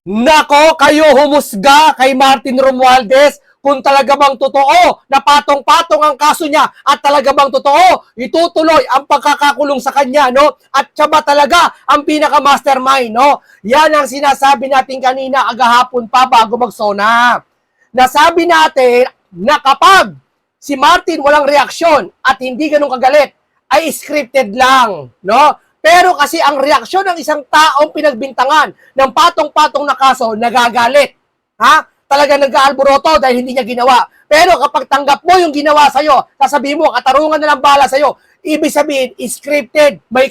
Nako, kayo humusga kay Martin Romualdez kung talaga bang totoo na patong-patong ang kaso niya at talaga bang totoo itutuloy ang pagkakakulong sa kanya, no? At siya ba talaga ang pinaka-mastermind, no? Yan ang sinasabi natin kanina agahapon pa bago magsona. Nasabi natin na kapag si Martin walang reaksyon at hindi ganun kagalit, ay scripted lang, no? Pero kasi ang reaksyon ng isang taong pinagbintangan ng patong-patong na kaso, nagagalit. Ha? Talaga nag-aalboroto dahil hindi niya ginawa. Pero kapag tanggap mo yung ginawa sa'yo, sasabihin mo, katarungan na lang bala sa'yo, ibig sabihin, scripted, may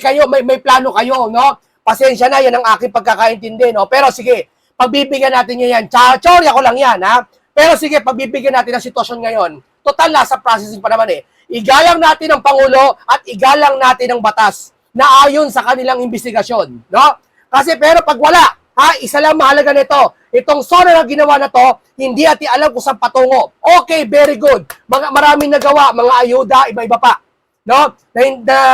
plano kayo, no? Pasensya na, yan ang aking pagkakaintindi, no? Pero sige, pagbibigyan natin yan. Chorya ko lang yan, ha? Pero sige, pagbibigyan natin ang sitwasyon ngayon. Total, nasa processing pa naman eh. Igalang natin ang Pangulo at igalang natin ang batas na ayon sa kanilang investigasyon, no? Kasi pero pag wala, ha, isa lang mahalaga nito, itong SONA na ginawa na to, hindi ati alam kung saan patungo. Okay, very good. Maraming nagawa, mga ayuda, iba-iba pa, no?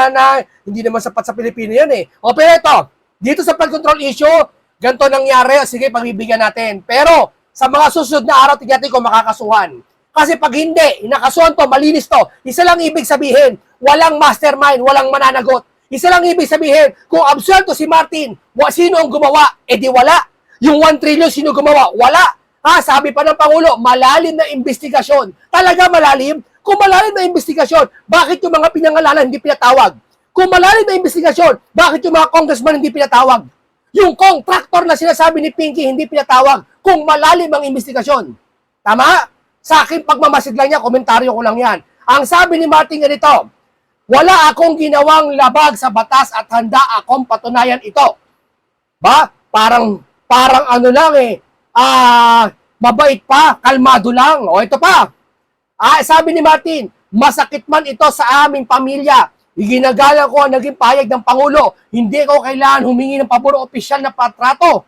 Na hindi naman sapat sa Pilipino yan eh. O pero ito, dito sa flood control issue, ganito nangyari, sige, pagbibigyan natin. Pero sa mga susunod na araw, tignan ko makakasuhan. Kasi pag hindi, nakasuhan to, malinis to, isa lang ibig sabihin, walang mastermind, walang mananagot. Isa lang ibig sabihin, kung absuelto si Martin, sino ang gumawa? Eh di wala. Yung 1 trillion, sino gumawa? Wala. Ha, sabi pa ng Pangulo, malalim na investigasyon. Talaga malalim? Kung malalim na investigasyon, bakit yung mga pinangalanan hindi pinatawag? Kung malalim na investigasyon, bakit yung mga congressman hindi pinatawag? Yung contractor na sinasabi ni Pinky hindi pinatawag kung malalim ang investigasyon. Tama? Sa akin, pagmamasid lang niya, komentaryo ko lang yan. Ang sabi ni Martin ganito, wala akong ginawang labag sa batas at handa akong patunayan ito. Ba? Parang ano lang eh. Mabait pa, kalmado lang. O ito pa. Sabi ni Martin, masakit man ito sa aming pamilya. Iginagalang ko ang naging payag ng Pangulo. Hindi ko kailangan humingi ng pabor o opisyal na patrato.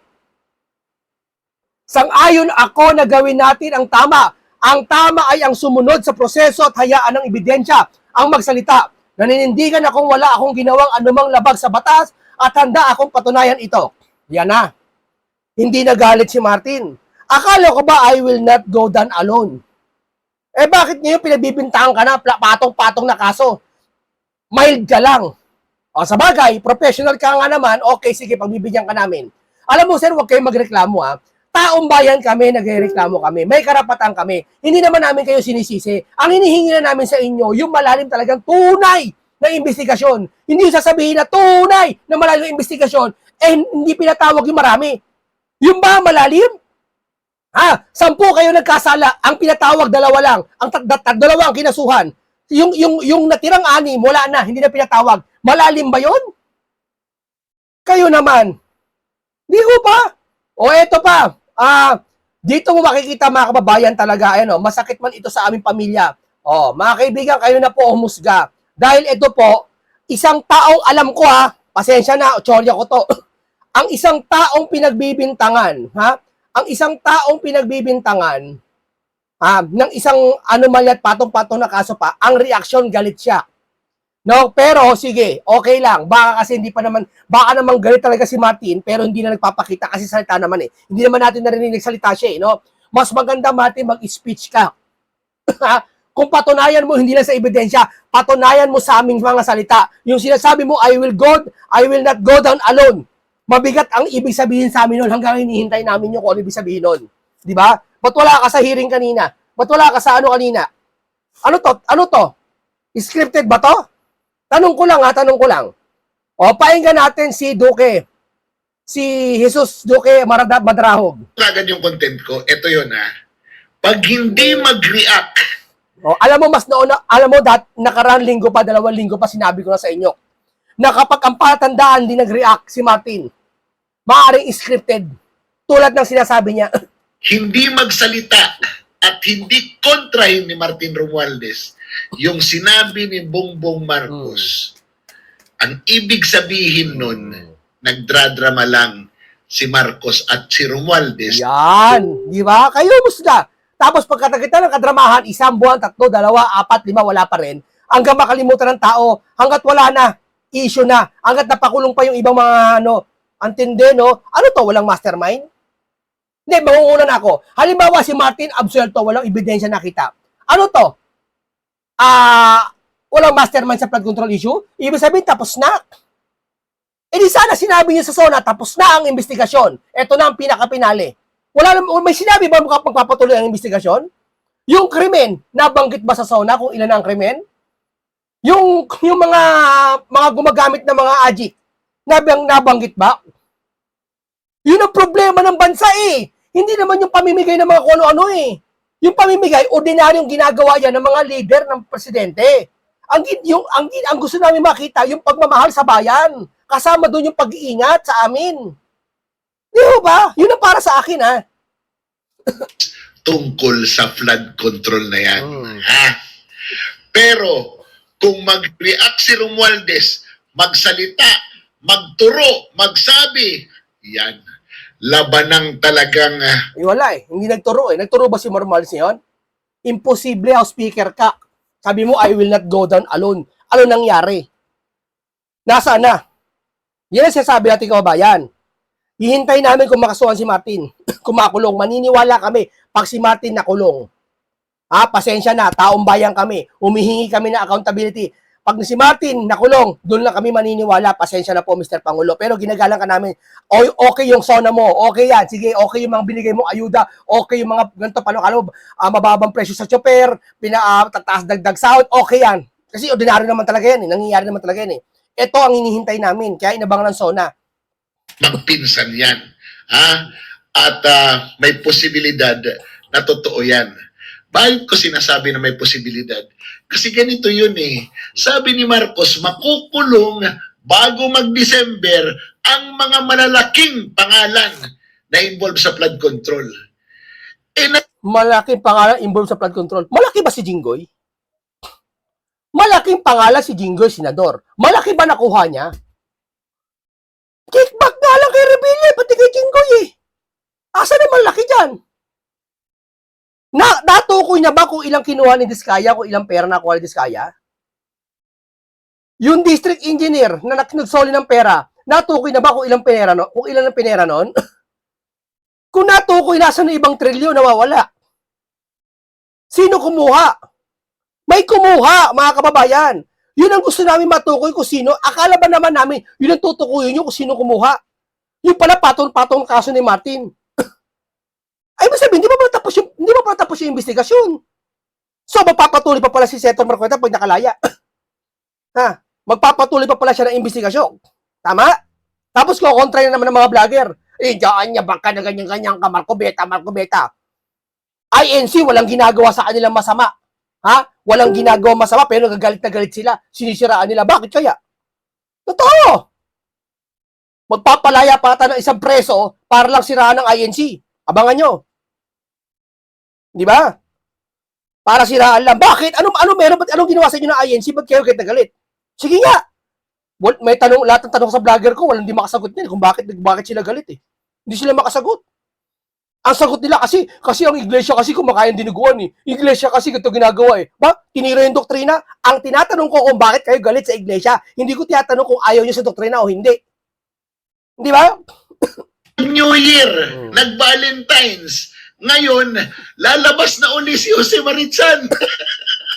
Sang-ayon ako na gawin natin ang tama. Ang tama ay ang sumunod sa proseso at hayaan ng ebidensya ang magsalita. Naninindigan akong wala akong ginawang anumang labag sa batas at handa akong patunayan ito. Yan na. Hindi nagalit si Martin. Akala ko ba I will not go down alone? Eh bakit ngayon pinagbibintangan ka na, patong-patong na kaso? Mild ka lang. O sa bagay, professional ka nga naman, okay sige, pagbibigyan ka namin. Alam mo sir, huwag kayong magreklamo ha. Taong bayan kami, nagreklamo kami. May karapatan kami. Hindi naman namin kayo sinisisi. Ang hinihingi na namin sa inyo, yung malalim talagang tunay na investigasyon. Hindi yung sasabihin na tunay na malalim na investigasyon, eh hindi pinatawag yung marami. Yung ba malalim? 10 kayo nagkasala, ang pinatawag 2 lang. Ang 2 ang kinasuhan. Yung natirang 6, wala na, hindi na pinatawag. Malalim ba yun? Kayo naman. Di ko pa. O eto pa. Dito mo makikita mga kababayan talaga, masakit man ito sa aming pamilya. Mga kaibigan, kayo na po humusga. Dahil ito po, isang taong alam ko pasensya na, tsorya ko to. Ang isang taong pinagbibintangan, ang isang taong pinagbibintangan, ng isang anomalya at patong-patong na kaso pa, ang reaksyon galit siya. No, pero sige, okay lang. Baka kasi hindi pa naman, baka naman galit talaga si Martin, pero hindi na nagpapakita kasi salita naman eh. Hindi naman natin narinig salita siya eh, no? Mas maganda Martin mag-speech ka. Kung patunayan mo hindi lang sa ebidensya, patunayan mo sa aming mga salita. Yung sinasabi mo, I will not go down alone. Mabigat ang ibig sabihin sa amin nun hanggang hinihintay namin yung kung ano ibig sabihin nun. Di ba? Ba't wala ka sa hearing kanina? Ba't wala ka sa ano kanina? Ano to? Scripted ba to? Tanong ko lang. Pakinggan natin si Duque. Si Jesus Duque Madrahog. Agad yung content ko, ito yun Pag hindi mag-react. Alam mo nakaraan linggo pa, 2 linggo pa sinabi ko na sa inyo. Na kapag ang patandaan din nag-react si Martin, maaaring scripted. Tulad ng sinasabi niya. Hindi magsalita at hindi kontrahin ni Martin Romualdez yung sinabi ni Bongbong Marcos. Ang ibig sabihin nun, nagdradrama lang si Marcos at si Romualdez. Yan, di ba? Kayo musga. Tapos pagkatagita ng kadramahan, 1 buwan, 3, 2, 4, 5, wala pa rin. Hanggang makalimutan ng tao, hanggat wala na, issue na. Hanggat napakulong pa yung ibang mga antindi, no? Ano to, walang mastermind? Hindi, mangunguna na ako. Halimbawa, si Martin absuelto, walang ebidensya nakita. Ano to? Walang mastermind sa flood control issue? Ibig sabihin, tapos na. E di sana sinabi niya sa SONA, tapos na ang investigasyon. Ito na ang pinakapinali. May sinabi ba magpapatuloy ang investigasyon? Yung krimen, nabanggit ba sa SONA kung ilan ang krimen? Yung mga gumagamit ng mga addict, nabanggit ba? Yun ang problema ng bansa eh. Hindi naman yung pamimigay ng mga kung ano-ano eh. Yung pamimigay, ordinaryong ginagawa yan ng mga leader ng presidente. Ang gusto namin makita, yung pagmamahal sa bayan. Kasama doon yung pag-iingat sa amin. Di ba? Yun ang para sa akin ha. Tungkol sa flood control na yan. Ha? Pero, kung mag-react si Romualdez, magsalita, magturo, magsabi, yan. Labanang talagang... Wala eh. Hindi nagturo eh. Nagturo ba si Romualdez ngayon? Imposible, House Speaker ka. Sabi mo, I will not go down alone. Ano nangyari? Nasaan na? Yan ang sinasabi natin kababayan. Hihintay namin kung makasuhan si Martin. Kung makulong, maniniwala kami pag si Martin nakulong. Pasensya na, taong bayan kami. Humihingi kami ng accountability. Pag si Martin nakulong, doon lang kami maniniwala. Pasensya na po, Mr. Pangulo. Pero ginagalang ka namin. Okay yung SONA mo. Okay yan. Sige, okay yung mga binigay mong ayuda. Okay yung mga ganito, mababang presyo sa chopper, tataas dagdag sahod. Okay yan. Kasi ordinaryo naman talaga yan. Nangyayari naman talaga yan. Ito ang hinihintay namin. Kaya inabangan ng SONA. Magpinsan yan. At may posibilidad na totoo yan. Bakit ko sinasabi na may posibilidad? Kasi ganito yun eh. Sabi ni Marcos, makukulong bago mag-December ang mga malalaking pangalan na involved sa flood control. Malaking pangalan involved sa flood control. Malaki ba si Jinggoy? Malaking pangalan si Jinggoy, senador. Malaki ba nakuha niya? Kickback nga lang kay Rebille, pati kay Jinggoy eh. Asa na malaki dyan? Natukoy na ba kung ilang kinuha ni Diskaya, kung ilang pera nakuha ni Diskaya? Yung district engineer na nagsoli ng pera, natukoy na ba kung ilang pera no? Kung ilan ang pinera noon? Kung natukoy, nasa na ibang trilyon nawawala. Sino kumuha? May kumuha, mga kababayan. Yun ang gusto namin matukoy kung sino. Akala ba naman namin, yun ang tutukuyin nyo kung sino kumuha? Yung pala patong-patong kaso ni Martin. Ay, masabi, hindi pa tapos yung investigasyon. So, magpapatuloy pa pala si Senator Marcoleta pag nakalaya. Magpapatuloy pa pala siya ng investigasyon. Tama? Tapos, kukontra na naman ng mga vlogger. Diyaan niya baka na ganyan-ganyan ka, Marco Beta. INC, walang ginagawa sa kanilang masama. Walang ginagawa masama, pero nagagalit na galit sila. Sinisiraan nila. Bakit kaya? Totoo! Magpapalaya pa ata ng isang preso para lang siraan ng INC. Abangan nyo. Di ba? Para siraan lang. Bakit? Anong ginawa sa inyo ng INC? Ba't kayo galit na galit? Sige nga. May tanong, lahat ng tanong sa vlogger ko, walang di makasagot nila kung bakit sila galit eh. Hindi sila makasagot. Ang sagot nila kasi ang iglesia kasi kumakain dinuguan eh. Iglesia kasi ito ginagawa eh. Tinira yung doktrina. Ang tinatanong ko kung bakit kayo galit sa iglesia, hindi ko tinatanong kung ayaw niyo sa doktrina o hindi. Di ba? New Year, nag-Valentine's. Ngayon, lalabas na uli si Jose Maritsan.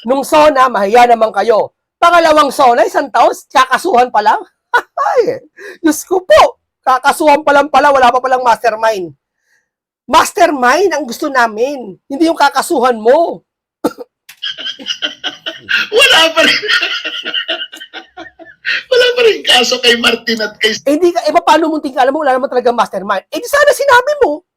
Nung SONA, mahiya naman kayo. Pangalawang SONA, isang taon, kakasuhan pa lang. Ay, Diyos ko po. Kakasuhan pa lang pala, wala pa palang mastermind. Mastermind ang gusto namin. Hindi yung kakasuhan mo. Wala pa rin. Wala pa rin kaso kay Martin at kay... Paano mo tingin? Alam mo, wala naman talaga mastermind. Di sana sinabi mo.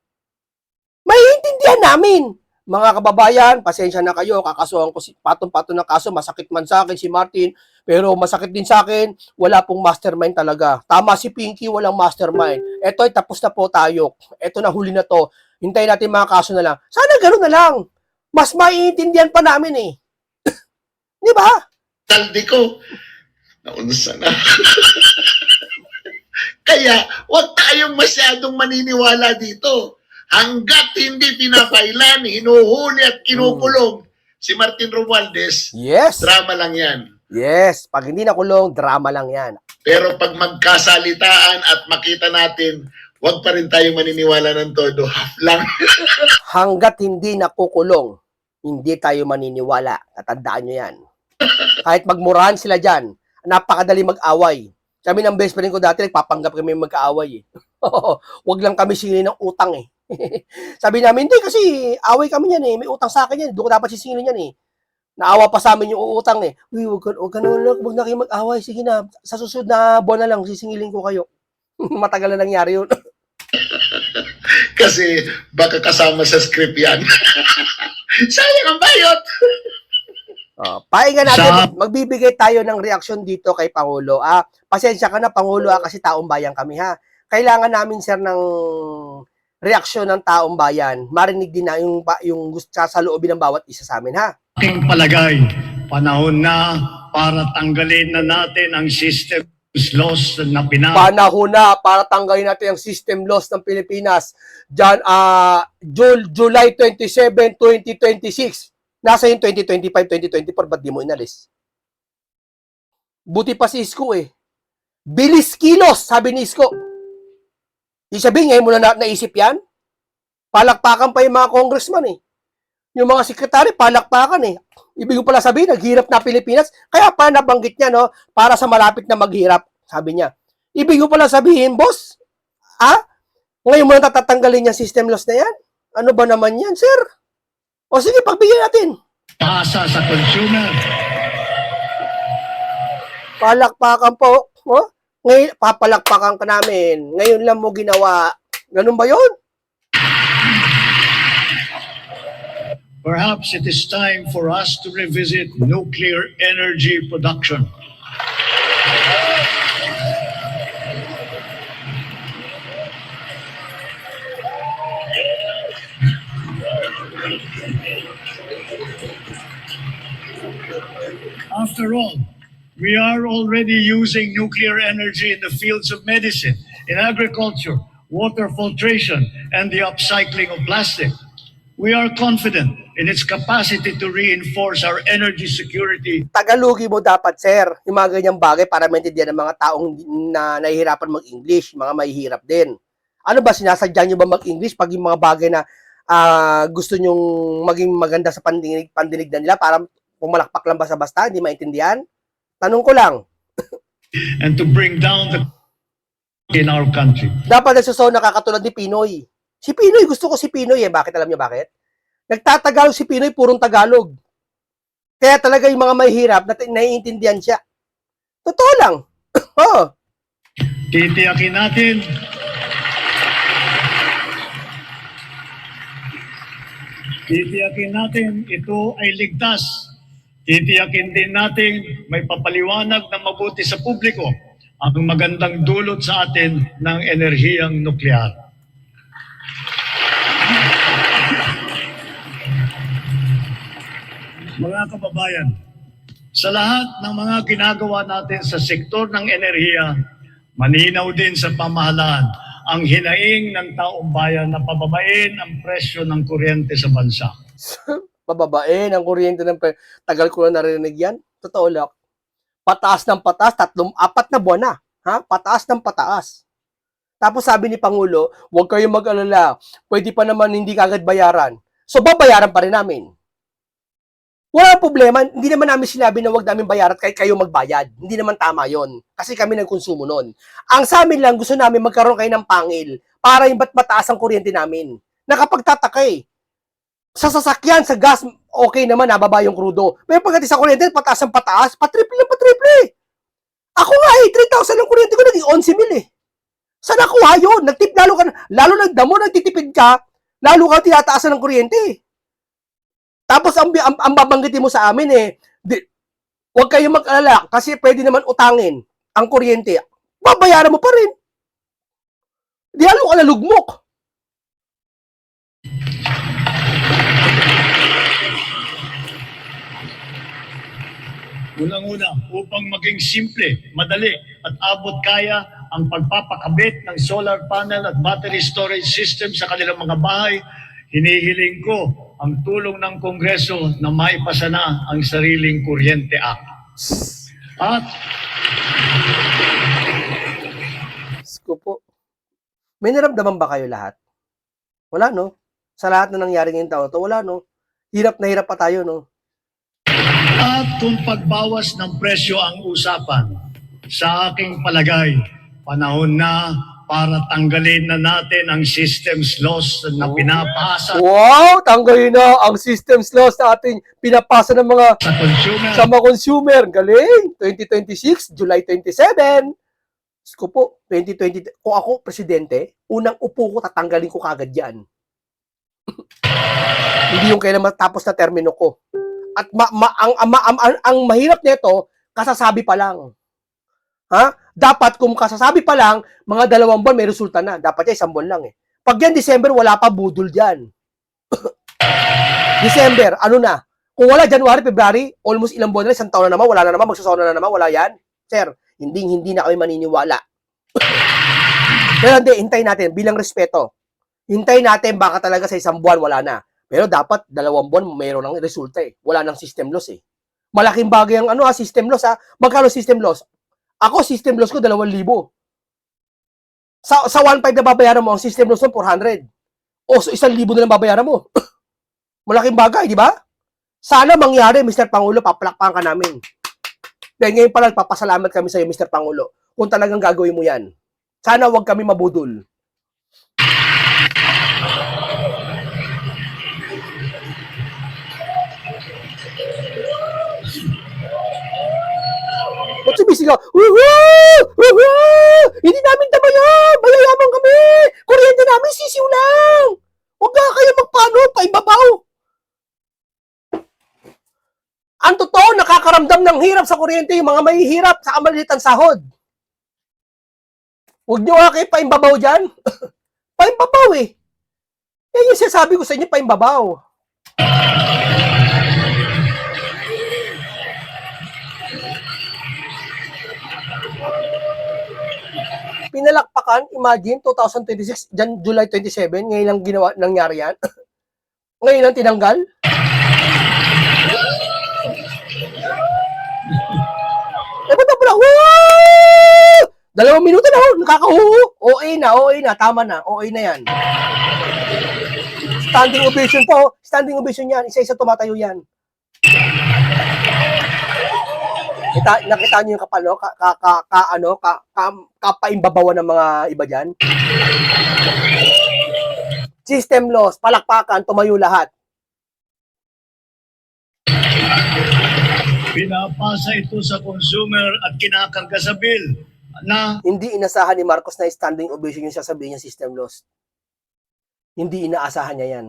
Maiintindihan namin. Mga kababayan, pasensya na kayo. Kakasuhan ko patong-patong ng kaso. Masakit man sa akin si Martin. Pero masakit din sa akin. Wala pong mastermind talaga. Tama si Pinky, walang mastermind. Eto, tapos na po tayo. Eto na, huli na to. Hintayin natin mga kaso na lang. Sana gano'n na lang. Mas maiintindihan pa namin eh. Di ba? Taldi ko. Naunsa na. Kaya, huwag tayong masyadong maniniwala dito. Hanggat hindi pinapailan, hinuhuli at kinukulong si Martin Romualdez, yes, drama lang yan. Yes, pag hindi nakulong, drama lang yan. Pero pag magkasalitaan at makita natin wag pa rin tayo maniniwala ng todo. Half lang. Hanggat hindi nakukulong, hindi tayo maniniwala. Tatandaan nyo yan. Kahit magmurahan sila dyan, napakadali mag-away. Kami ng best friend ko dati, nagpapanggap kami mag-aaway. Wag lang kami singilin ng utang eh. Sabi namin, hindi kasi away kami yan eh. May utang sa akin yan. Doon ko dapat sisingilin yan eh. Naawa pa sa amin yung uutang eh. Uy, wag na kayo mag-away. Sige na, sa susunod na buwan na lang, sisingilin ko kayo. Matagal na nangyari yun. Kasi baka kasama sa script yan. Sayang ang bayot. Pahinga natin, magbibigay tayo ng reaksyon dito kay Pangulo. Pasensya ka na, Pangulo, kasi taong bayan kami ha. Kailangan namin, sir, ng reaksyon ng taong bayan. Marinig din na yung gusto sa loobin ng bawat isa sa amin ha. Aking palagay, panahon na para tanggalin na natin ang system laws na Panahon na para tanggalin natin ang system laws ng Pilipinas. Diyan, July 27, 2026. Nasa yung 2025, 2024, ba't di mo inalis? Buti pa si Isko eh. Bilis kilos, sabi ni Isko. Di sabihin, ngayon mo na naisip yan? Palakpakan pa yung mga congressman eh. Yung mga sekretary, palakpakan eh. Ibig ko pala sabihin, naghirap na Pilipinas. Kaya pa nabanggit niya, no? Para sa malapit na maghirap, sabi niya. Ibig ko pala sabihin, boss, ngayon mo na tatatanggalin yung system laws na yan? Ano ba naman yan, sir? O sige, pagbigyan natin. paasa sa consumer. Palakpakan po. Oh? Ngayon, papalakpakan ka namin. Ngayon lang mo ginawa. Ganun ba yun? Perhaps it is time for us to revisit nuclear energy production. After all, we are already using nuclear energy in the fields of medicine, in agriculture, water filtration, and the upcycling of plastic. We are confident in its capacity to reinforce our energy security. Tagalugi mo dapat, sir, yung mga ganyang bagay para maintindihan ng mga taong na nahihirapan mag-English, mga mahihirap din. Ano ba, sinasadya nyo ba mag-English pag yung mga bagay na gusto nyong maging maganda sa pandinig na nila para pumalakpak lang basta-basta, hindi maintindihan? Tanong ko lang. And to bring down the in our country. Dapat nagsuso nakakatulad ni Pinoy. Si Pinoy, gusto ko si Pinoy eh. Bakit? Alam niyo bakit? Nagtatagalog si Pinoy, purong Tagalog. Kaya talaga yung mga mahihirap, naiintindihan siya. Totoo lang. Oh. Titiyakin natin ito ay ligtas. Titiyakin din natin may papaliwanag na mabuti sa publiko ang magandang dulot sa atin ng enerhiyang nuklear. Mga kababayan, sa lahat ng mga ginagawa natin sa sektor ng enerhiya, malinaw din sa pamahalaan ang hinaing ng taong bayan na pababain ang presyo ng kuryente sa bansa. Pababain ang kuryente ng tagal ko na narinig yan. Totoo lang. Pataas ng pataas, 4 na buwan na. Ha? Pataas ng pataas. Tapos sabi ni Pangulo, huwag kayong mag-alala. Pwede pa naman hindi kagad bayaran. So babayaran pa rin namin. Wala problema. Hindi naman namin sinabi na huwag namin bayaran kahit kayo magbayad. Hindi naman tama yon. Kasi kami nagkonsumo nun. Ang sa amin lang, gusto namin magkaroon kayo ng pangil para yung ba't mataas ang kuryente namin. Nakapagtataka eh. Sa sasakyan, sa gas, okay naman, nababa yung krudo. Pero pagdating sa kuryente, pataas ang pataas, patriple lang patriple. Ako nga eh, 3,000 ang kuryente ko, naging 11,000 eh. Saan nakuha yun? Nagtip, lalo nagdamo, nagtitipid ka, lalo ka tinataasan ng kuryente. Tapos ang babanggitin mo sa amin eh, huwag kayong mag-alala kasi pwede naman utangin ang kuryente. Babayaran mo pa rin. Di lalo ka nalugmok. Unang-una, upang maging simple, madali at abot kaya ang pagpapakabit ng solar panel at battery storage system sa kanilang mga bahay, hinihiling ko ang tulong ng Kongreso na maipasa na ang Sariling Kuryente Act. At Sko po. May naramdaman ba kayo lahat? Wala, no? Sa lahat na nangyari ngayong taon to, wala, no? Hirap na hirap pa tayo, no? At kung pagbawas ng presyo ang usapan, sa aking palagay, panahon na para tanggalin na natin ang systems laws na pinapasa Wow! Tanggalin na ang systems laws na ating pinapasa ng mga sa consumer. sa mga consumer. Galing! 2026, July 27. Diyos ko po, 2020, kung ako presidente, unang upo ko, tatanggalin ko kagad yan. Hindi yung kailan matapos na termino ko. At ang mahirap nito, kasasabi pa lang. Ha? Dapat kung kasasabi pa lang, mga 2 buwan may resulta na. Dapat yan 1 buwan lang eh. Pag yan December, wala pa budol dyan. December, ano na? Kung wala January, February, almost ilang buwan na, 1 taon na naman, wala na naman, magsasona na naman, wala yan. Sir, hindi na kami maniniwala. Pero hindi, hintayin natin, bilang respeto. Hintayin natin, baka talaga sa 1 buwan, wala na. Pero dapat 2 buwan, mayroon ng resulta eh. Wala ng system loss eh. Malaking bagay ang system loss ha. Magkano system loss? Ako, system loss ko, 2,000. Sa 1,500 na babayaran mo, ang system loss mo, 400. O, so 1,000 na lang babayaran mo. Malaking bagay, di ba? Sana mangyari, Mr. Pangulo, papalakpakan ka namin. Dahil ngayon pala, papasalamat kami sa iyo, Mr. Pangulo, kung talagang gagawin mo yan. Sana huwag kami mabudol. Ba't sumisigaw? Woohoo! Woohoo! Hindi namin tabayan! Mayayaman kami! Kuryente namin, sisiw lang! Huwag nga kayo magpano, paibabaw! Ang totoo, nakakaramdam ng hirap sa kuryente yung mga mahihirap sa kamalilitan sahod. Huwag nyo nga kayo paimbabaw dyan. Paimbabaw eh. Yan yung sinasabi ko sa inyo, paimbabaw. Pinalakpakan, imagine, 2026, July 27, ngayon lang nangyari yan. Ngayon lang tinanggal. Ba't na pala? Woo! 2 minuto na ho, nakakahuhu. OA na, tama na, OA na yan. Standing ovation po, standing ovation yan, isa-isa tumatayo yan. Nakita niyo yung kapalo, kapaimbabawan ng mga iba dyan? System loss, palakpakan, tumayo lahat. Pinapasa ito sa consumer at kinakangga sa bill na Hindi inasahan ni Marcos na standing ovation yung sasabihin niya system loss. Hindi inaasahan niya yan.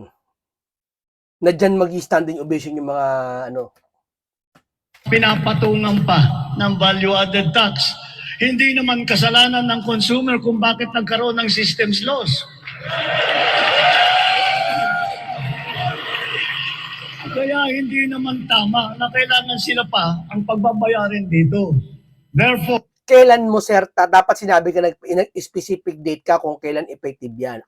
Na dyan mag-standing ovation yung mga pinapatungan pa ng value-added tax. Hindi naman kasalanan ng consumer kung bakit nagkaroon ng systems loss. Kaya hindi naman tama na kailangan sila pa ang pagbabayarin dito. Therefore, kailan mo, sir, dapat sinabi ka specific date ka kung kailan effective yan.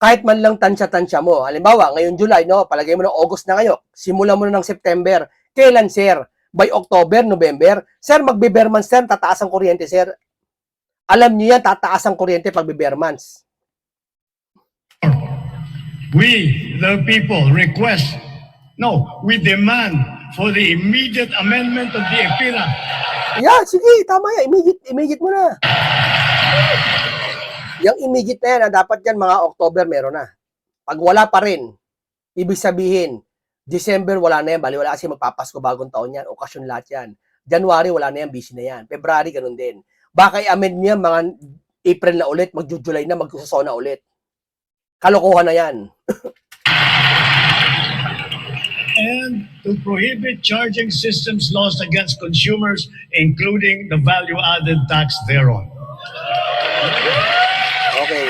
Kahit man lang tansya-tansya mo. Halimbawa, ngayon July, no? Palagay mo na August na kayo. Simulan mo na ng September. Kailan, sir? By October, November? Sir, magbe-Bermans, sir, tataas ang kuryente, sir. Alam niyo yan, tataas ang kuryente pag be-Bermans. we, the people, we demand for the immediate amendment of the EPIRA. Yeah, sige, tama yan. Immediate mo na. Yung immediate na yan, dapat yan mga October meron na. Pag wala pa rin, ibig sabihin, December wala na yan, bali wala kasi magpapasko bagong taon yan, okasyon lahat yan. January wala na yan, busy na yan. February ganun din. Baka i-amend niya mga April na ulit, mag-July na, mag-Susona ulit. Kalokohan na yan. And to prohibit charging systems laws against consumers, including the value-added tax thereon. Okay.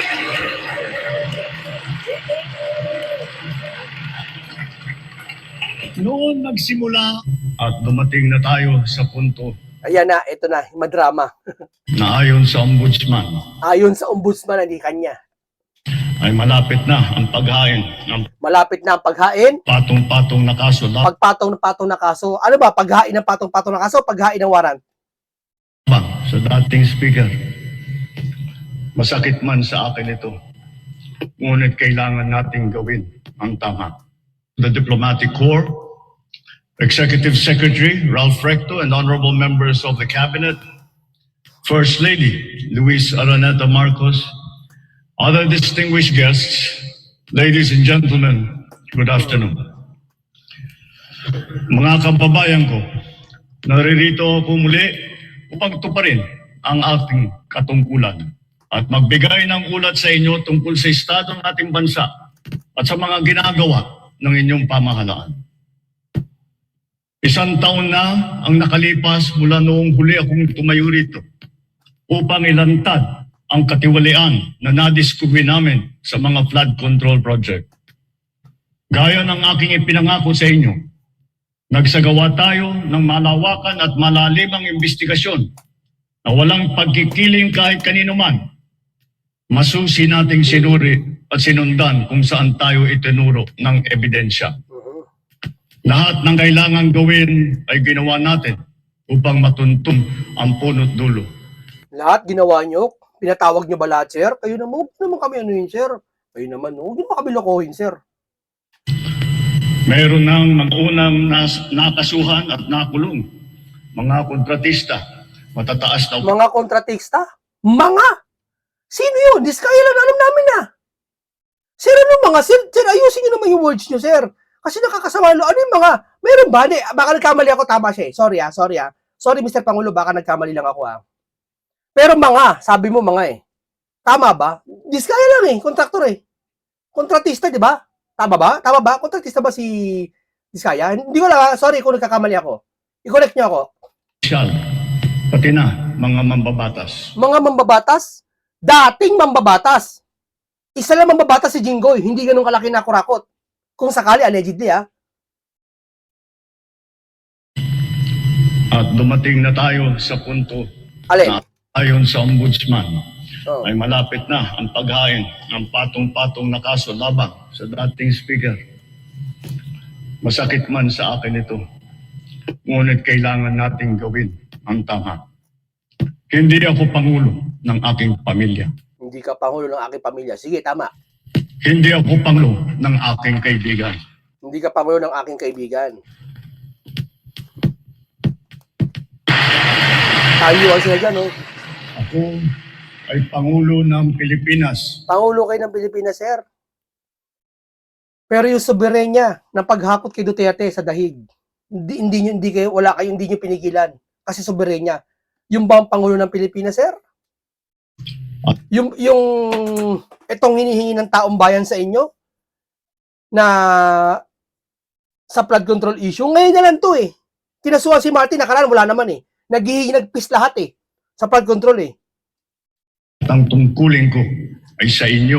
Noon nagsimula at dumating na tayo sa punto Ayan na, ito na, madrama. na ayon sa ombudsman Ayon sa ombudsman, hindi kanya. ay malapit na ang paghain ng Malapit na ang paghain, patong-patong na kaso pagpatong na patong na kaso. Ano ba, paghain ng patong-patong na kaso, paghain ng warrant? labang sa dating speaker. Masakit man sa akin ito, ngunit kailangan nating gawin ang tama. The Diplomatic Corps, Executive Secretary Ralph Recto, and honorable members of the Cabinet, First Lady Luis Araneta Marcos, other distinguished guests, ladies and gentlemen, good afternoon. Mga kababayan ko, naririto ako muli upang tuparin ang ating katungkulan at magbigay ng ulat sa inyo tungkol sa estado ng ating bansa at sa mga ginagawa ng inyong pamahalaan. Isang taon na ang nakalipas mula noong huli akong tumayo rito upang ilantad ang katiwalian na nadiskubre namin sa mga flood control project. Gaya ng aking ipinangako sa inyo, nagsagawa tayo ng malawakan at malalimang investigasyon na walang pagkikiling kahit kanino man. Masusi nating sinuri at sinundan kung saan tayo itinuro ng ebidensya. Lahat ng kailangang gawin ay ginawa natin upang matuntun ang punot dulo. Lahat ginawa nyo? Pinatawag nyo ba lahat, sir? Kayo naman, naman kami ano yun, sir? Kayo naman, huwag nyo pa kami lokohin, sir. Meron ng mga unang nakasuhan at nakulong. Mga kontratista, matataas na Mga kontratista? Mga? Sino yun? Diskaya lang alam namin na. Sir, ano mga? Sir, ayusin nyo naman yung words nyo, sir. Kasi nakakasama. Ano yung mga? Meron ba? Baka nagkamali ako, tama siya eh. Sorry. Sorry, Mr. Pangulo, baka nagkamali lang ako Pero mga, sabi mo mga eh. Tama ba? Diskaya lang eh, kontraktor eh. Kontratista, di ba? Tama ba? Kontratista ba si Diskaya? Hindi ko lang, sorry kung nagkakamali ako. I-correct nyo ako. opisyal, pati na mga mambabatas. Mga mambabatas? Dating mambabatas. Isa lang mambabatas si Jinggoy, hindi ganun kalaki na kurakot. Kung sakali, allegedly At dumating na tayo sa punto Alin? na ayon sa ombudsman Oh. ay malapit na ang paghain ng patong-patong na kaso laban sa dating speaker. Masakit man sa akin ito, ngunit kailangan nating gawin ang tama. Hindi ako pangulo ng aking pamilya. Hindi ka pangulo ng aking pamilya. Sige, tama. Hindi ako pangulo ng aking kaibigan. Hindi ka pangulo ng aking kaibigan. Tayo sila dyan, oh. Ako ay pangulo ng Pilipinas. Pangulo kayo ng Pilipinas, sir. Pero yung soberenya ng paghakot kay Duterte sa dahig, hindi nyo pinigilan. Kasi soberenya. Yung ba ang Pangulo ng Pilipinas, sir? Yung itong hinihingi ng taong bayan sa inyo na sa flood control issue, ngayon na lang to eh. Kinasuhan si Martin, nakaraan wala naman eh. Nagpis lahat eh. Sa flood control eh. Ang tungkulin ko ay sa inyo,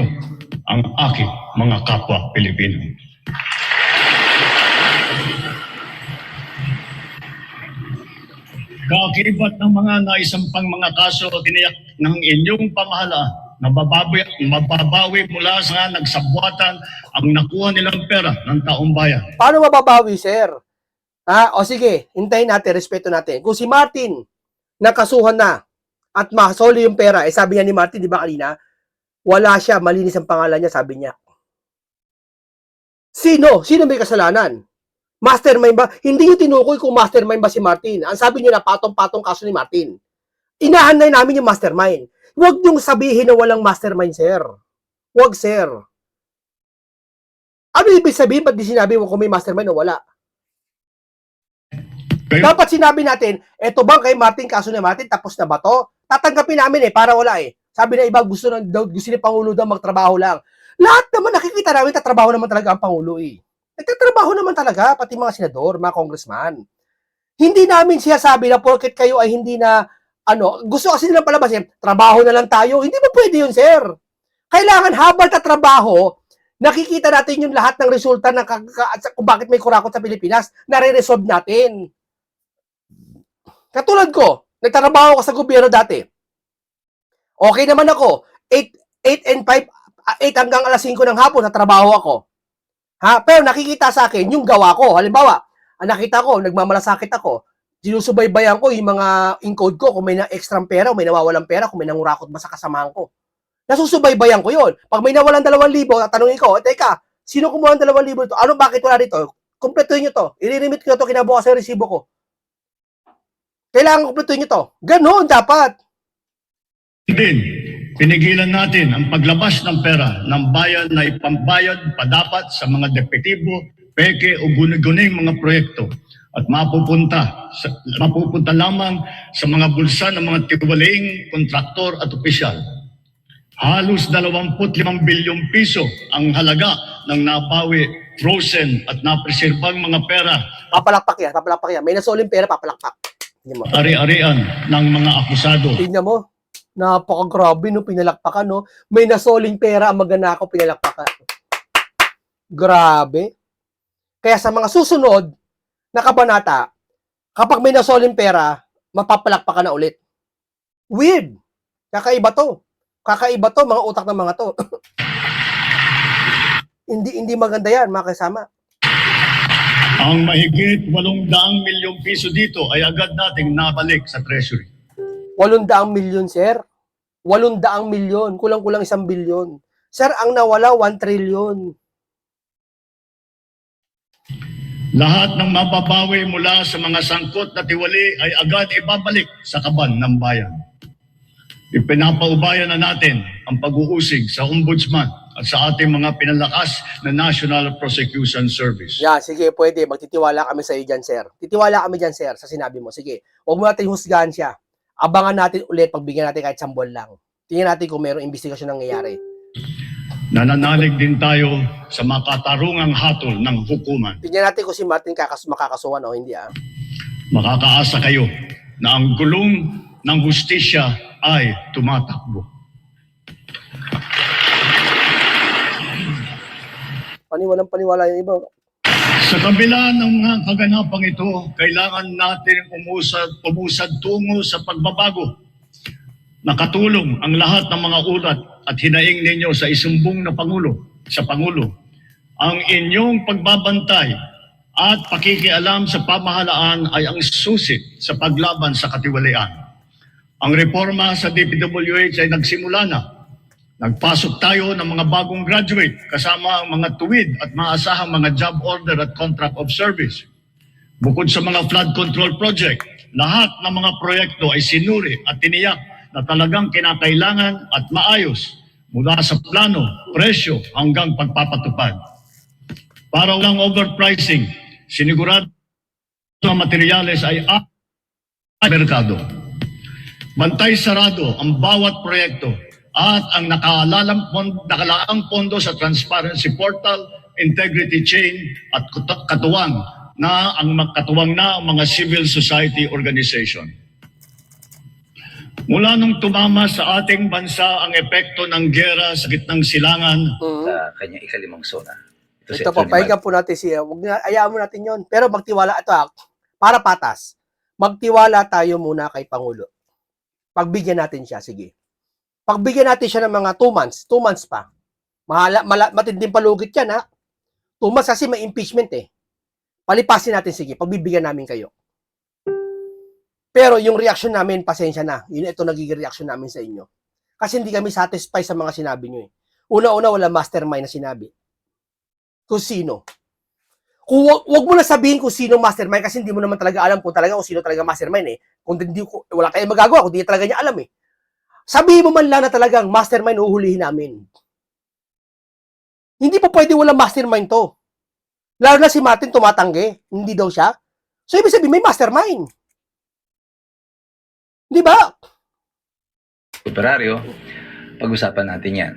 ang aking mga kapwa Pilipino. Kaakibat ng mga naisampang mga kaso tiniyak ng inyong pamahalaan na mababawi mula sa nagsabwatan ang nakuha nilang pera ng taong bayan. Paano mababawi, sir? O sige, hintayin natin, respeto natin. Kung si Martin nakasuhan na at masoli yung pera, sabi niya ni Martin, di ba kanina, wala siya, malinis ang pangalan niya, sabi niya. Sino? Sino may kasalanan? Mastermind ba? Hindi niyo tinukoy kung mastermind ba si Martin. Ang sabi niyo na patong-patong kaso ni Martin. Inahanay namin yung mastermind. Huwag niyong sabihin na walang mastermind, sir. Huwag, sir. Ano ibig sabihin? Ba't di sinabi mo kung may mastermind o wala? Dapat sinabi natin, eto bang kay Martin, kaso ni Martin, tapos na ba to? Tatanggapin namin para wala eh. Sabi na iba, gusto ni Pangulo daw magtrabaho lang. Lahat naman nakikita namin, tatrabaho naman talaga ang Pangulo eh. Nagtatrabaho naman talaga, pati mga senador, mga congressman. Hindi namin siya sabi na porket kayo ay hindi na, gusto kasi nilang palabasin, trabaho na lang tayo. Hindi ba pwede yun, sir? Kailangan habang tatrabaho, nakikita natin yung lahat ng resulta ng kung bakit may kurakot sa Pilipinas, nare-resolve natin. Katulad ko, nagtatrabaho ako sa gobyerno dati. Okay naman ako. 8 hanggang alas 5 ng hapon, natrabaho ako. Pero nakikita sa akin yung gawa ko. Halimbawa, nakita ko, nagmamalasakit ako. Sinusubaybayan ko yung mga encode ko kung may na extra pera o may nawawalang pera, kung may nangurakot ba sa kasamahan ko. Nasusubaybayan ko yun. Pag may nawalan 2,000, tatanungin ko, teka, sino kumuha ng 2,000 ito? Ano, bakit wala dito? Kumpletuhin nyo to. I-remit ko to, kinabukas yung resibo ko. Kailangan kumpletuhin nyo to. Ganon dapat. Din, pinigilan natin ang paglabas ng pera ng bayan na ipambayad pa dapat sa mga depektibo, peke o guni-guning mga proyekto at mapupunta lamang sa mga bulsa ng mga tiwalaing kontraktor at opisyal. Halos 25 bilyong piso ang halaga ng nabawi, frozen at napreserbang mga pera Papalakpak yan. May nasoling pera, papalakpak. Tingnan mo. ari-arian ng mga akusado. Tingnan mo. Napakagrabe, no? Pinalakpakan, no? May nasoling pera ang magnanakaw, pinalakpakan. Grabe. Kaya sa mga susunod na kabanata, kapag may nasoling pera, mapapalakpakan na ulit. Weird. Kakaiba to, mga utak ng mga to. hindi maganda yan, mga kasama. Ang mahigit 800 milyong piso dito ay agad nating nabalik sa Treasury. 800 milyon, sir. 800 milyon. Kulang-kulang 1 bilyon. Sir, ang nawala, 1 trillion. Lahat ng mababawi mula sa mga sangkot na tiwali ay agad ibabalik sa kaban ng bayan. Ipinapaubayan na natin ang pag-uusig sa Ombudsman at sa ating mga pinalakas na National Prosecution Service. Yeah, sige, pwede. Magtitiwala kami sa iyo dyan, sir. Titiwala kami dyan, sir, sa sinabi mo. Sige, huwag mo natin husgahan siya. Abangan natin ulit, pagbigyan natin kahit 1 buwan lang. Tingnan natin kung mayroong investigasyon nangyayari. Nananalig din tayo sa makatarungang hatol ng hukuman. Tingnan natin kung si Martin makakasuhan o hindi, ah. Makakaasa kayo na ang gulong ng hustisya ay tumatakbo. Paniwalang-paniwala yung iba. Sa kabila ng mga kaganapang ito, kailangan natin umusad tungo sa pagbabago. Nakatulong ang lahat ng mga ulat at hinaing ninyo sa isumbong na sa Pangulo. Ang inyong pagbabantay at pakikialam sa pamahalaan ay ang susi sa paglaban sa katiwalian. Ang reforma sa DPWH ay nagsimula na. Nagpasok tayo ng mga bagong graduate kasama ang mga tuwid at maasahang mga job order at contract of service. Bukod sa mga flood control project, lahat ng mga proyekto ay sinuri at tiniyak na talagang kinakailangan at maayos mula sa plano, presyo hanggang pagpapatupad. Para walang overpricing, sinigurado na materyales ay merkado. Bantay sarado ang bawat proyekto at ang nakalaang pondo sa transparency portal, integrity chain at katuwang na ang mga civil society organization. Mula nung tumama sa ating bansa ang epekto ng giyera sa gitnang silangan sa kanyang ikalimang sona. Si Ito po, Atty. pahinga po natin siya. Ayaan mo natin yon. Pero magtiwala, ito para patas. Magtiwala tayo muna kay Pangulo. Pagbigyan natin siya, sige. Pagbigyan natin siya ng mga 2 months, 2 months pa. Matinding palugit yan, ha? 2 months kasi may impeachment, eh. Palipasin natin, sige. Pagbibigyan namin kayo. Pero yung reaction namin, pasensya na. Ito nagiging reaction namin sa inyo. Kasi hindi kami satisfied sa mga sinabi nyo, eh. Una-una, wala mastermind na sinabi. Kung sino. Wag mo na sabihin kung sino mastermind kasi hindi mo naman talaga alam kung sino talaga mastermind, eh. Kung hindi, wala kayong magagawa, kung hindi talaga niya alam, eh. Sabihin mo man lang na talagang mastermind uhulihin namin. Hindi pa pwede walang mastermind to. Lalo na si Martin tumatanggi. Hindi daw siya. So, ibig sabihin, may mastermind. Di ba? Operario, pag-usapan natin yan.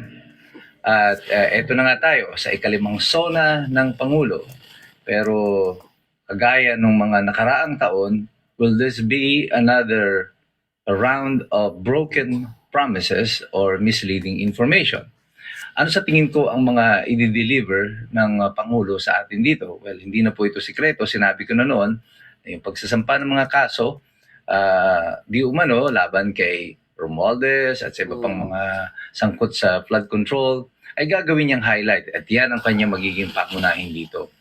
At eto na nga tayo sa ikalimang sona ng Pangulo. Pero kagaya ng mga nakaraang taon, will this be another round of broken promises or misleading information? Ano sa tingin ko ang mga i-deliver ng Pangulo sa atin dito? Well, hindi na po ito sikreto. Sinabi ko na noon, yung pagsasampa ng mga kaso, di umano laban kay Romualdez at sa iba pang mga sangkot sa flood control, ay gagawin niyang highlight. At yan ang kanyang magiging pangunahin dito.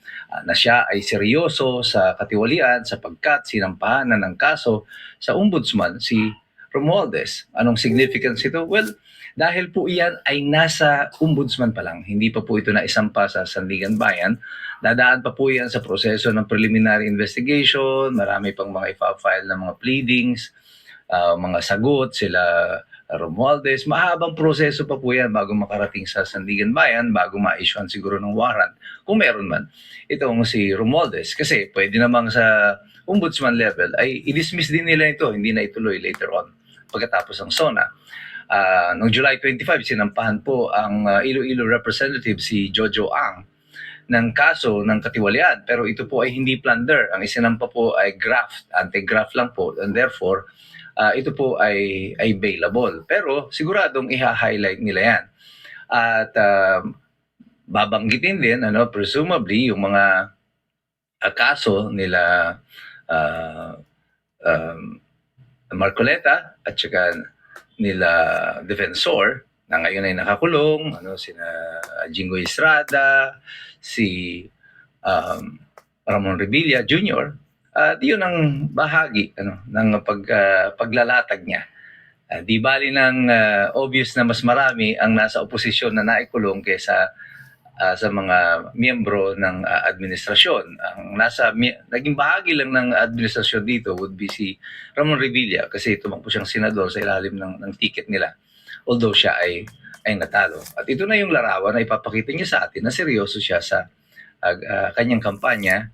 Na siya ay seryoso sa katiwalian sapagkat sinampahan na ng kaso sa ombudsman si Romualdez. Anong significance ito? Well, Dahil po iyan ay nasa ombudsman pa lang, hindi pa po ito na isampa sa Sandigan Bayan. Dadaan pa po yan sa proseso ng preliminary investigation, marami pang mga ipa-file ng mga pleadings, mga sagot, sila Romualdez. Mahabang proseso pa po yan bago makarating sa Sandigan Bayan, bago ma-issuean siguro ng warrant, kung meron man, itong si Romualdez. Kasi pwede namang sa ombudsman level ay i-dismiss din nila ito, hindi na ituloy later on pagkatapos ng SONA. Noong July 25, sinampahan po ang Iloilo representative si Jojo Ang ng kaso ng katiwalian. Pero ito po ay hindi plunder. Ang isinampa po ay graft, anti-graft lang po. And therefore, ito po ay bailable. Pero siguradong i-highlight nila yan. At babanggitin din, presumably, yung mga kaso nila Marcoleta at saka nila Defensor na ngayon ay nakakulong, sina Jingoy Estrada, si Ramon Revilla Jr. At yun ang bahagi ng paglalatag niya. Di bali ng obvious na mas marami ang nasa oposisyon na naikulong kaysa sa mga miyembro ng administrasyon. Ang naging bahagi lang ng administrasyon dito would be si Ramon Revilla kasi tumakbo siyang senador sa ilalim ng ticket nila. Although siya ay natalo. At ito na yung larawan na ipapakita niya sa atin na seryoso siya sa kanyang kampanya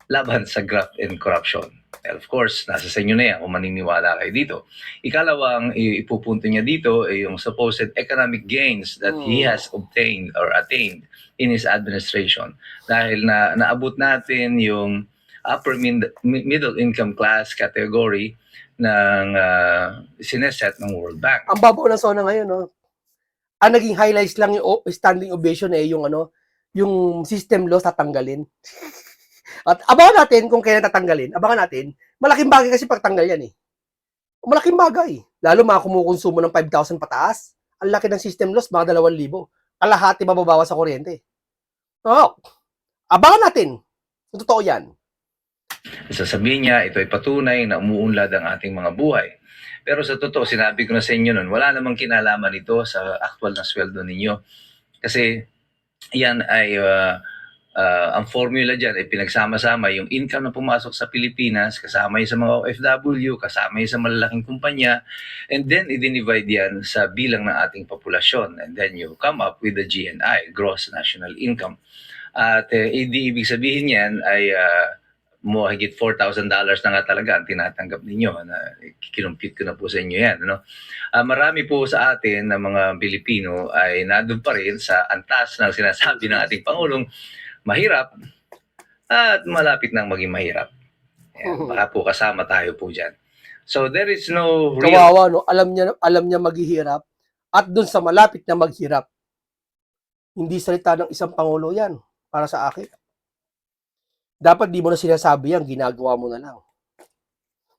laban sa graft and corruption. Well, of course, nasa sa inyo na yan kung maniniwala kayo dito. Ikalawang ipupunto niya dito ay yung supposed economic gains that he has obtained or attained in his administration. Dahil naabot natin yung upper middle income class category ng sineset ng World Bank. Ang babaw ng SONA ngayon, no? Ang naging highlights lang yung standing ovation yung yung system laws tatanggalin. At abangan natin kung kailan tatanggalin. Abangan natin. Malaking bagay kasi pagtanggal yan Malaking bagay. Lalo mga kumukonsumo ng 5,000 pataas. Ang laki ng system loss, mga 2,000. Kalahati mababawa sa kuryente. Abangan natin. Kung totoo yan. Sasabihin niya, ito ay patunay na umuunlad ang ating mga buhay. Pero sa totoo, sinabi ko na sa inyo nun, wala namang kinalaman ito sa actual na sweldo ninyo. Kasi yan ay ang formula dyan ay pinagsama-sama yung income na pumasok sa Pilipinas, kasama yung sa mga OFW, kasama yung sa malalaking kumpanya, and then i-divide yan sa bilang ng ating populasyon. And then you come up with the GNI, Gross National Income. At ibig sabihin yan ay higit $4,000 na nga talaga ang tinatanggap ninyo. Kinumpute ko na po sa inyo yan. Marami po sa atin na mga Pilipino ay nandun pa rin sa antas na sinasabi ng ating Pangulong mahirap at malapit nang maging mahirap. Baka po kasama tayo po dyan. So there is no real... Kawawa, no? Alam niya maghihirap at dun sa malapit na maghirap. Hindi salita ng isang Pangulo yan para sa akin. Dapat di mo na sinasabi yan, ginagawa mo na lang.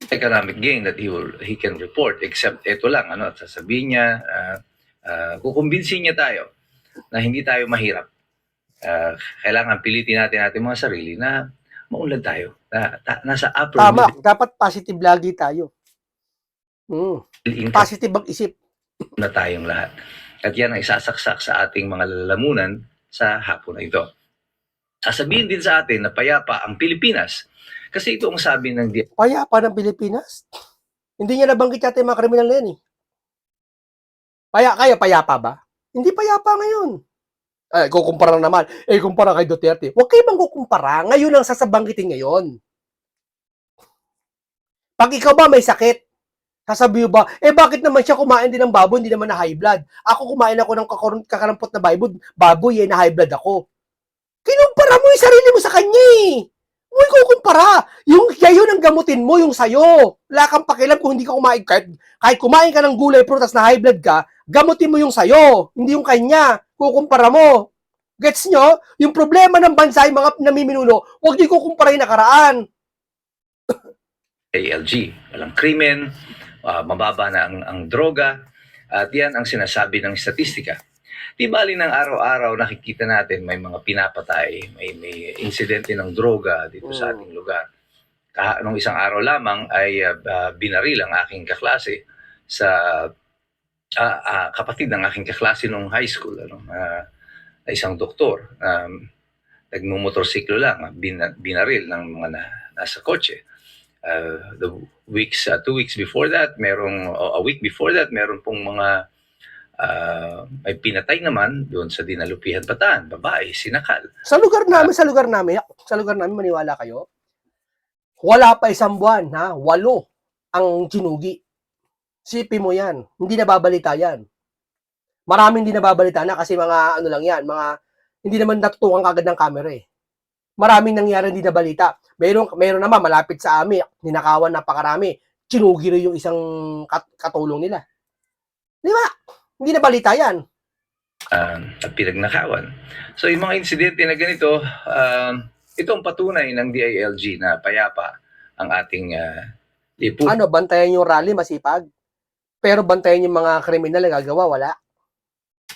Economic gain that he can report, except ito lang, at sasabihin niya, kukumbinsin niya tayo na hindi tayo mahirap. Kailangan pilitin natin ating mga sarili na maunlad tayo. Nasa upper Tama, dapat positive lagi tayo. income Positive ang isip. na tayong lahat. At yan ang isasaksak sa ating mga lalamunan sa hapon na ito. Sasabihin din sa atin na payapa ang Pilipinas. Kasi ito ang sabi ng Payapa ng Pilipinas. Hindi niya nabanggit yata yung mga kriminal na yan Kaya payapa ba? Hindi payapa ngayon. Kukumpara na naman. Kumpara kay Duterte. Huwag kayo bang kukumpara. Ngayon ang sasabanggitin ngayon. Pag ikaw ba may sakit, sasabihin ba, bakit naman siya kumain din ng baboy, hindi naman na high blood? Ako kumain ako ng kakarampot na baboy, na high blood ako. Kinumpara mo yung sarili mo sa kanya Huwag kukumpara. Yung yun ang gamutin mo, yung sayo. Wala kang pakialam kung hindi ka kumain. Kahit kumain ka ng gulay, prutas na high blood ka, gamutin mo yung sayo, hindi yung kanya. Kukumpara mo. Gets nyo? Yung problema ng bansa, yung mga namiminuno, huwag niyo kukumpara yung nakaraan. ALG. Walang krimen, mababa na ang droga, at yan ang sinasabi ng statistika. Di bali ng araw-araw nakikita natin may mga pinapatay, may insidente ng droga dito sa ating lugar. Nung isang araw lamang ay binaril ang aking kaklase sa kapatid ng aking kaklase nung high school, na isang doktor, nagmumotorsiklo lang, binaril ng mga nasa kotse. The weeks, 2 weeks before that, a week before that, meron pong mga may pinatay naman doon sa Dinalupihan, Bataan, babae, sinakal. Sa lugar namin, maniwala kayo, wala pa isang buwan, 8 ang ginugi. Sipin mo yan, hindi nababalita yan. Maraming hindi nababalita na kasi mga ano lang yan, hindi naman natutukan kagad ng camera eh. Maraming nangyari hindi nabalita. Meron naman malapit sa amin, ninakawan napakarami. Ginugi rin yung isang katulong nila. Di ba? Hindi nabalita yan. At pinagnakawan. So yung mga insidente na ganito, ito ang patunay ng DILG na payapa ang ating lipunan. Bantayan yung rally, masipag. Pero bantayan yung mga kriminal na gagawa, wala.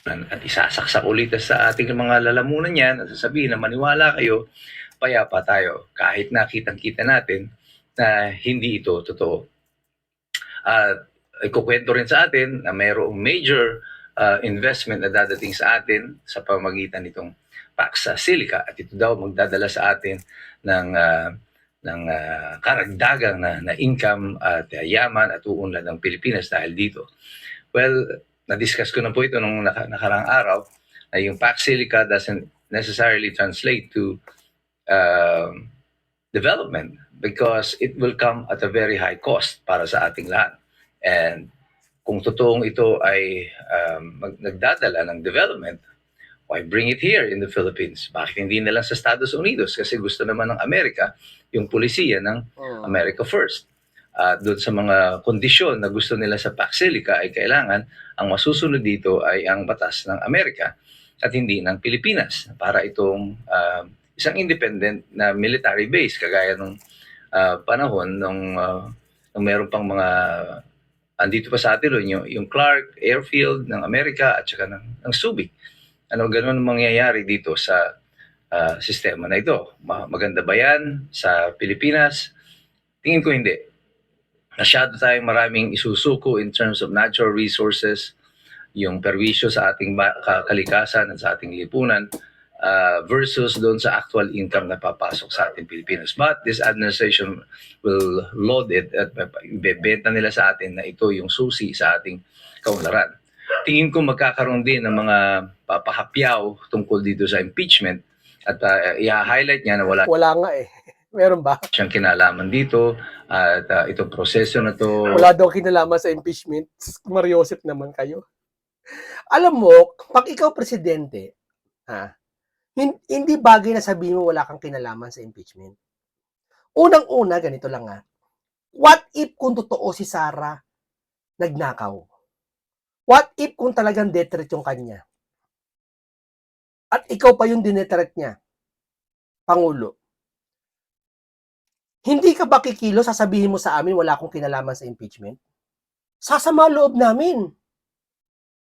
At isasaksak ulit sa ating mga lalamunan yan at sasabihin na maniwala kayo, payapa tayo kahit nakitang-kita natin na hindi ito totoo. At ikukwento rin sa atin na mayroong major investment na dadating sa atin sa pamamagitan nitong Pax Silica at ito daw magdadala sa atin ng karagdagang na income at yaman at uunlad ng Pilipinas dahil dito. Well, na-discuss ko na po ito nung nakarang araw na yung Pax Silica doesn't necessarily translate to development because it will come at a very high cost para sa ating lahat. And kung totoong ito ay nagdadala ng development, why bring it here in the Philippines? Bakit hindi na lang sa Estados Unidos? Kasi gusto naman ng Amerika yung pulisiya ng America First. Doon sa mga kondisyon na gusto nila sa Pax Silica ay kailangan ang masusunod dito ay ang batas ng Amerika at hindi ng Pilipinas para itong isang independent na military base kagaya nung panahon nung meron pang mga andito pa sa atin yung Clark Airfield ng Amerika at saka ng Subic. Ganun ang mangyayari dito sa sistema na ito. Maganda ba yan sa Pilipinas? Tingin ko hindi. Masyado tayong maraming isusuko in terms of natural resources, yung perwisyo sa ating kalikasan at sa ating lipunan versus doon sa actual income na papasok sa ating Pilipinas. But this administration will load it at ibebenta nila sa atin na ito yung susi sa ating kaunlaran. Tingin ko magkakaroon din ng mga papahapyaw tungkol dito sa impeachment at i-highlight niya na wala nga eh. Meron ba? Siyang kinalaman dito at itong proseso na to. Wala daw kinalaman sa impeachment. Mariosep naman kayo. Alam mo, pag ikaw presidente, hindi bagay na sabihin mo wala kang kinalaman sa impeachment. Unang-una, ganito lang What if kung totoo si Sara nagnakaw? What if kung talagang death threat yung kanya? At ikaw pa yung dinetret niya, Pangulo. Hindi ka ba kikilo sasabihin mo sa amin wala akong kinalaman sa impeachment? Sasama loob namin.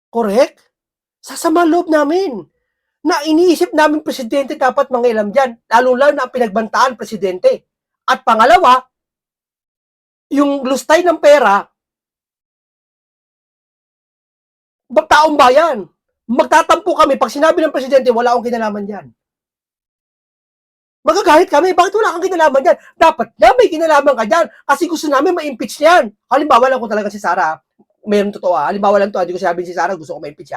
Correct? Sasama loob namin. Na iniisip namin presidente dapat mangialam dyan. Lalo-lalo na ang pinagbantaan presidente. At pangalawa, yung lustay ng pera, taong bayan. Magtatampo kami pag sinabi ng presidente wala akong kinalaman dyan. Magagalit kami. Bakit wala kang kinalaman dyan? Dapat na may kinalaman ka dyan kasi gusto namin ma-impeach yan. Halimbawa lang kung talaga si Sara, mayroon totoo Halimbawa lang to, hindi ko sabihin si Sara gusto ko ma-impeach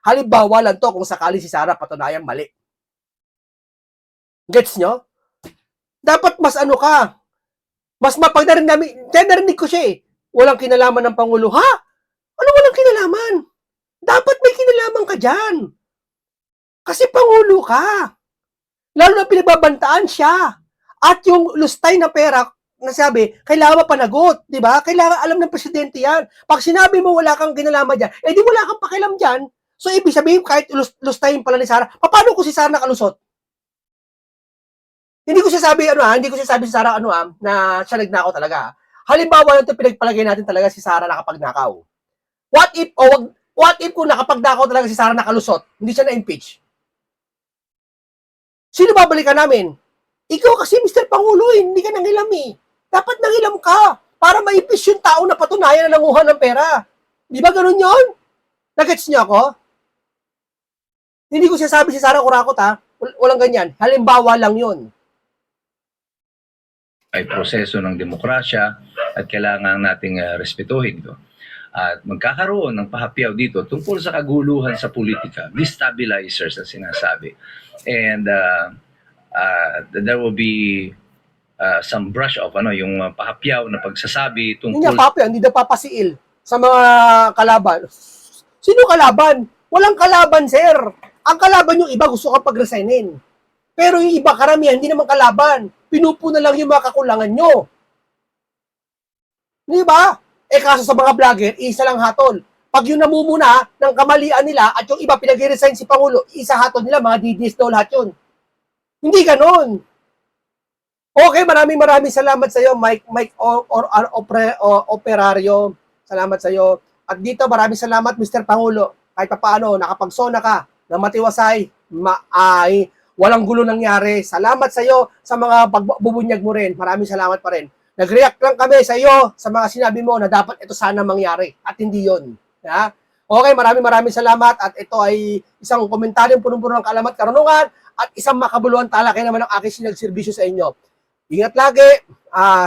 Halimbawa lang to kung sakali si Sara patunayang mali. Gets nyo? Dapat mas mas mapag narinig ko siya Walang kinalaman ng Pangulo. Ha? Ano walang kinalaman? Dapat may kinalaman ka dyan. Kasi Pangulo ka. Lalo na pinagbabantaan siya. At yung lustay na pera, nasabi, kailangan mapanagot, di ba? Kailangan alam ng presidente yan. Pag sinabi mo wala kang kinalaman dyan, di wala kang pakialam dyan. So, ibig sabihin, kahit lustayin pala ni Sara, paano kung si Sara nakalusot? Hindi ko sabi si Sara na siya nagnakaw talaga. Halimbawa, ito pinagpalagay natin talaga si Sara nakapagnakaw. What if kung nakapagnakaw talaga si Sara nakalusot, hindi siya na-impeach? Sino babalikan namin? Ikaw kasi, Mr. Pangulo, hindi ka nangilam Dapat nangilam ka para maipis yung tao na patunayan na nanguha ng pera. Di ba ganun yon? Nagets niyo ako? Hindi ko sinasabi si Sara Kurakot ha. Walang ganyan. Halimbawa lang yun. Ay proseso ng demokrasya at kailangan nating respetuhin ito. At magkakaroon ng pahapyaw dito tungkol sa kaguluhan sa politika, destabilizers na sinasabi. And there will be some brush off, yung pahapyaw na pagsasabi Hindi niya tungkol papya, hindi na papasiil sa mga kalaban. Sino kalaban? Walang kalaban, sir. Ang kalaban yung iba, gusto ka pag-resignin. Pero yung iba, karamihan, hindi naman kalaban. Pinupuna lang yung mga kakulangan nyo. Di ba? Kaso sa mga vlogger, isa lang hatol. Pag yung namumuna ng kamalian nila at yung iba pinag-resign si Pangulo, isa hatol nila, mga DDS daw lahat yun. Hindi ganon. Okay, maraming salamat sa iyo, Mike Operario. Salamat sa iyo. At dito, maraming salamat, Mr. Pangulo. Kahit paano, nakapagsona ka na matiwasay, walang gulo nangyari. Salamat sa iyo sa mga pagbubunyag mo rin. Maraming salamat pa rin. Nag-react lang kami sa iyo sa mga sinabi mo na dapat ito sana mangyari at hindi yon. Ha? Okay, maraming salamat at ito ay isang komentaryong punong-puno ng kaalaman at karunungan at isang makabuluhan talakay naman ang aking sinagserbisyo sa inyo. Ingat lagi.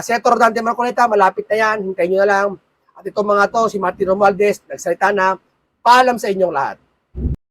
Senator Dante Marcoleta, malapit na yan. Hintayin nyo na lang. At itong mga to, si Martin Romualdez, nagsalita na. Paalam sa inyong lahat.